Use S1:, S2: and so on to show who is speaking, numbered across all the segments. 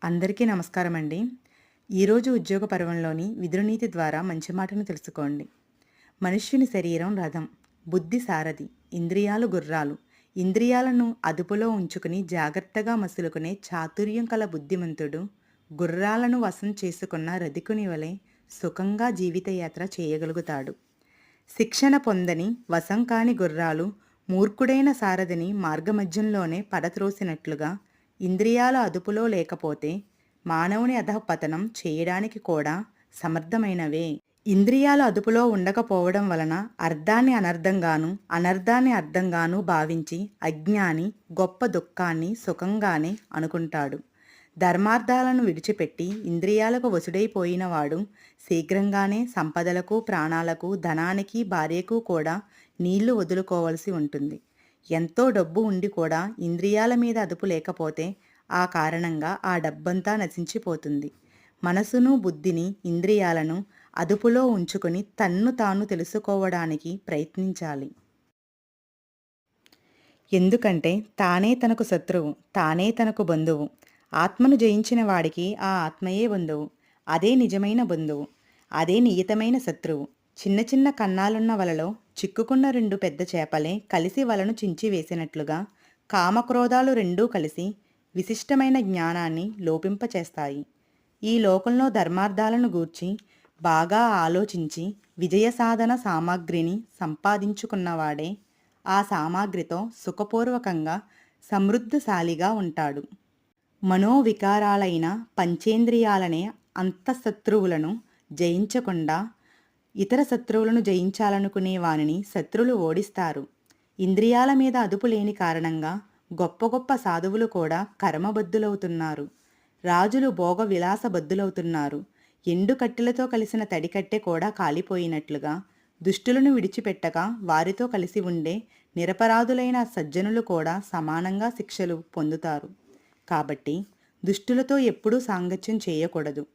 S1: అందరికీ నమస్కారం అండి. ఈరోజు ఉద్యోగ పర్వంలోని విదురునీతి ద్వారా మంచి మాటను తెలుసుకోండి. మనుష్యుని శరీరం రథం, బుద్ధి సారథి, ఇంద్రియాలు గుర్రాలు. ఇంద్రియాలను అదుపులో ఉంచుకుని జాగ్రత్తగా మసులుకునే చాతుర్యం కల బుద్ధిమంతుడు గుర్రాలను వశం చేసుకున్న రధికుని వలె సుఖంగా జీవితయాత్ర చేయగలుగుతాడు. శిక్షణ పొందని వశం కాని గుర్రాలు మూర్ఖుడైన సారథిని మార్గమధ్యంలోనే పడత్రోసినట్లుగా ఇంద్రియాల అదుపులో లేకపోతే మానవుని అధఃపతనం చేయడానికి కూడా సమర్థమైనవే. ఇంద్రియాల అదుపులో ఉండకపోవడం వలన అర్థాన్ని అనర్థంగాను, అనర్థాన్ని అర్థంగాను భావించి అజ్ఞాని గొప్ప దుఃఖాన్ని సుఖంగానే అనుకుంటాడు. ధర్మార్థాలను విడిచిపెట్టి ఇంద్రియాలకు వశుడైపోయినవాడు శీఘ్రంగానే సంపదలకు, ప్రాణాలకు, ధనానికి, భార్యకు కూడా నీళ్లు వదులుకోవలసి ఉంటుంది. ఎంతో డబ్బు ఉండి కూడా ఇంద్రియాల మీద అదుపు లేకపోతే ఆ కారణంగా ఆ డబ్బంతా నశించిపోతుంది. మనసును, బుద్ధిని, ఇంద్రియాలను అదుపులో ఉంచుకొని తన్ను తాను తెలుసుకోవడానికి ప్రయత్నించాలి. ఎందుకంటే తానే తనకు శత్రువు, తానే తనకు బంధువు. ఆత్మను జయించిన వాడికి ఆ ఆత్మయే బంధువు. అదే నిజమైన బంధువు. అదే నియతమైన శత్రువు. చిన్న చిన్న కన్నాలున్న వలలో చిక్కుకున్న రెండు పెద్ద చేపలే కలిసి వలను చించి వేసినట్లుగా కామక్రోధాలు రెండూ కలిసి విశిష్టమైన జ్ఞానాన్ని లోపింపచేస్తాయి. ఈ లోకంలో ధర్మార్థాలను గూర్చి బాగా ఆలోచించి విజయ సాధన సామాగ్రిని సంపాదించుకున్నవాడే ఆ సామాగ్రితో సుఖపూర్వకంగా సమృద్ధశాలిగా ఉంటాడు. మనోవికారాలైన పంచేంద్రియాలనే అంతఃశత్రువులను జయించకుండా ఇతర శత్రువులను జయించాలనుకునే వానిని శత్రువులు ఓడిస్తారు. ఇంద్రియాల మీద అదుపు లేని కారణంగా గొప్ప గొప్ప సాధువులు కూడా కర్మబద్ధులవుతున్నారు. రాజులు భోగ విలాసబద్ధులవుతున్నారు. ఎండు కట్టెలతో కలిసిన తడికట్టె కూడా కాలిపోయినట్లుగా దుష్టులను విడిచిపెట్టక వారితో కలిసి ఉండే నిరపరాధులైన సజ్జనులు కూడా సమానంగా శిక్షలు పొందుతారు. కాబట్టి దుష్టులతో ఎప్పుడూ సాంగత్యం చేయకూడదు.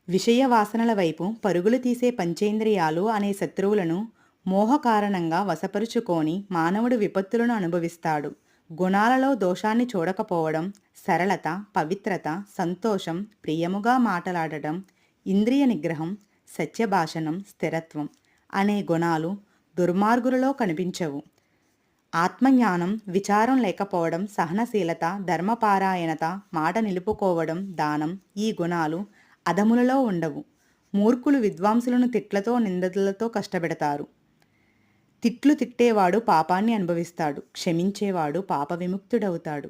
S1: విషయ వాసనల వైపు పరుగులు తీసే పంచేంద్రియాలు అనే శత్రువులను మోహ కారణంగా వశపరుచుకొని మానవుడు విపత్తులను అనుభవిస్తాడు. గుణాలలో దోషాన్ని చూడకపోవడం, సరళత, పవిత్రత, సంతోషం, ప్రియముగా మాటలాడటం, ఇంద్రియ నిగ్రహం, సత్యభాషణం, స్థిరత్వం అనే గుణాలు దుర్మార్గులలో కనిపించవు. ఆత్మజ్ఞానం, విచారం లేకపోవడం, సహనశీలత, ధర్మపారాయణత, మాట నిలుపుకోవడం, దానం ఈ గుణాలు అధములలో ఉండవు. మూర్ఖులు విద్వాంసులను తిట్లతో నిందలతో కష్టపెడతారు. తిట్లు తిట్టేవాడు పాపాన్ని అనుభవిస్తాడు, క్షమించేవాడు పాప విముక్తుడవుతాడు.